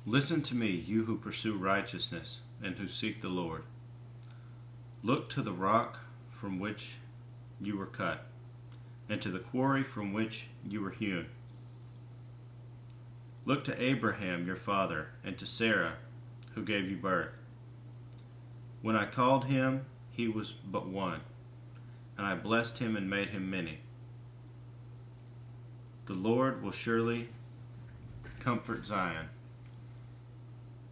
Listen to me, you who pursue righteousness and who seek the Lord. Look to the rock from which you were cut, and to the quarry from which you were hewn. Look to Abraham your father, and to Sarah, who gave you birth. When I called him, he was but one, and I blessed him and made him many. The Lord will surely comfort Zion,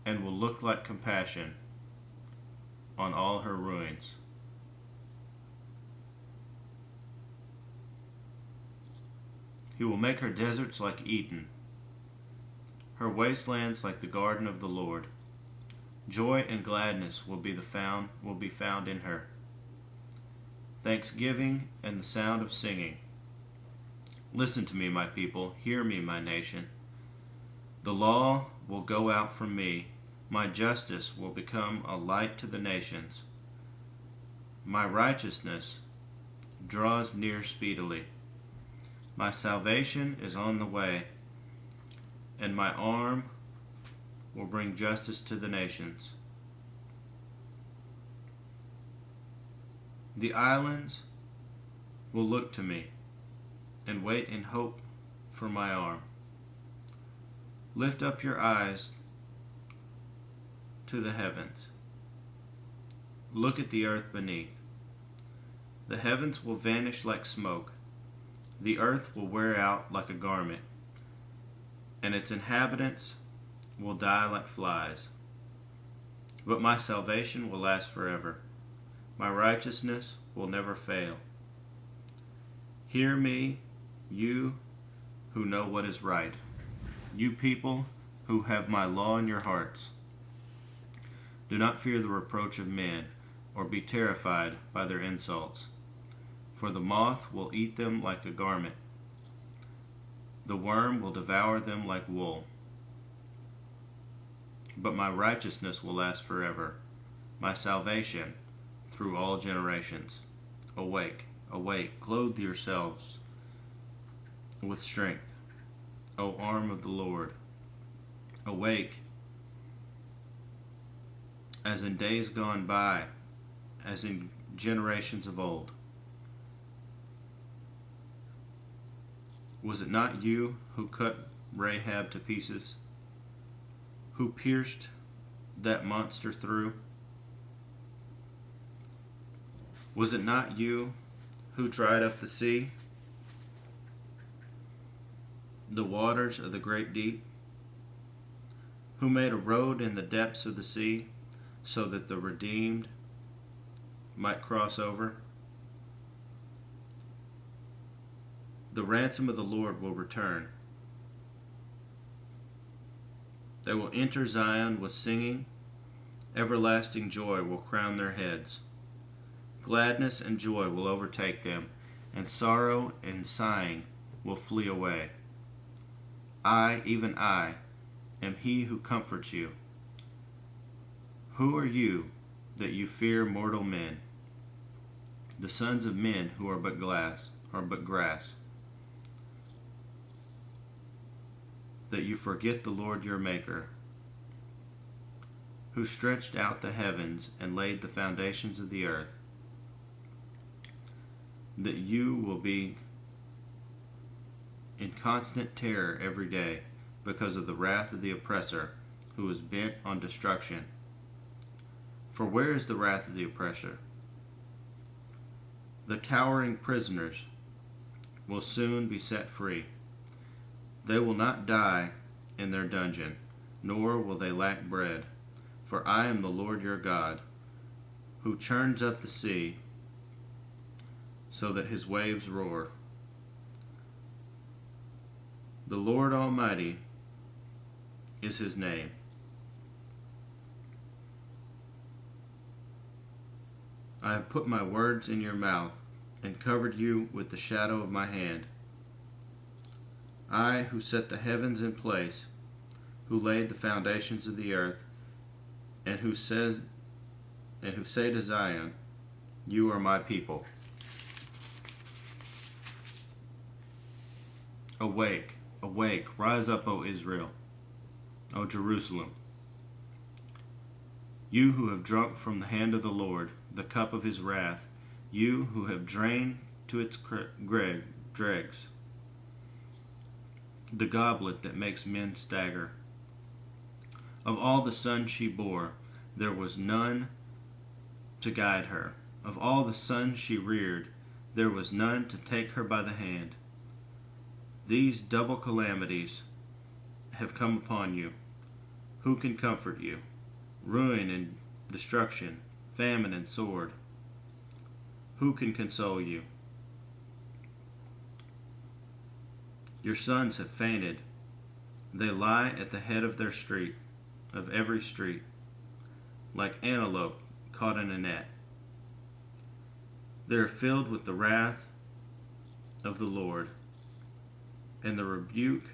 and will look like compassion on all her ruins. He will make her deserts like Eden, her wastelands like the garden of the Lord. Joy and gladness will be found in her. Thanksgiving and the sound of singing. Listen to me, my people. Hear me, my nation. The law will go out from me. My justice will become a light to the nations. My righteousness draws near speedily. My salvation is on the way, and my arm will bring justice to the nations. The islands will look to me and wait in hope for my arm. Lift up your eyes to the heavens. Look at the earth beneath. The heavens will vanish like smoke. The earth will wear out like a garment, and its inhabitants will die like flies. But my salvation will last forever. My righteousness will never fail. Hear me, you who know what is right, you people who have my law in your hearts. Do not fear the reproach of men, or be terrified by their insults. For the moth will eat them like a garment. The worm will devour them like wool. But my righteousness will last forever, my salvation through all generations. Awake, awake, clothe yourselves with strength, O arm of the Lord. Awake, as in days gone by, as in generations of old. Was it not you who cut Rahab to pieces, who pierced that monster through? Was it not you who dried up the sea, the waters of the great deep, who made a road in the depths of the sea, so that the redeemed might cross over? The ransom of the Lord will return. They will enter Zion with singing. Everlasting joy will crown their heads. Gladness and joy will overtake them, and sorrow and sighing will flee away. I, even I, am he who comforts you. Who are you that you fear mortal men, the sons of men who are but grass, that you forget the Lord your Maker, who stretched out the heavens and laid the foundations of the earth, that you will be in constant terror every day because of the wrath of the oppressor who is bent on destruction. For where is the wrath of the oppressor? The cowering prisoners will soon be set free. They will not die in their dungeon, nor will they lack bread. For I am the Lord your God, who churns up the sea so that his waves roar. The Lord Almighty is his name. I have put my words in your mouth and covered you with the shadow of my hand. I, who set the heavens in place, who laid the foundations of the earth, and who say to Zion, you are my people. Awake, awake, rise up, O Israel. O Jerusalem. You who have drunk from the hand of the Lord the cup of his wrath, you who have drained to its dregs the goblet that makes men stagger. Of all the sons she bore, there was none to guide her. Of all the sons she reared, there was none to take her by the hand. These double calamities have come upon you. Who can comfort you? Ruin and destruction, famine and sword. Who can console you? Your sons have fainted. They lie at the head of every street, like antelope caught in a net. They are filled with the wrath of the Lord and the rebuke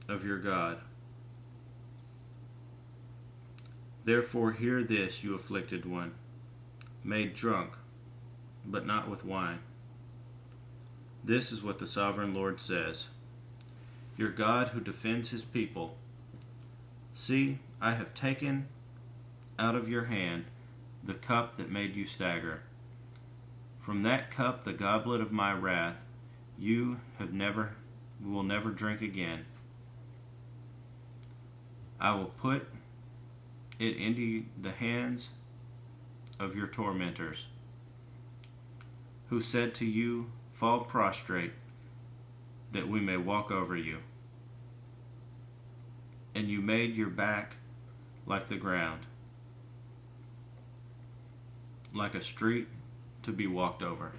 of your God. Therefore hear this, you afflicted one, made drunk, but not with wine. This is what the sovereign Lord says, your God who defends his people. See, I have taken out of your hand the cup that made you stagger. From that cup, the goblet of my wrath, you will never drink again. I will put it into the hands of your tormentors, who said to you, fall prostrate, that we may walk over you. And you made your back like the ground, like a street to be walked over.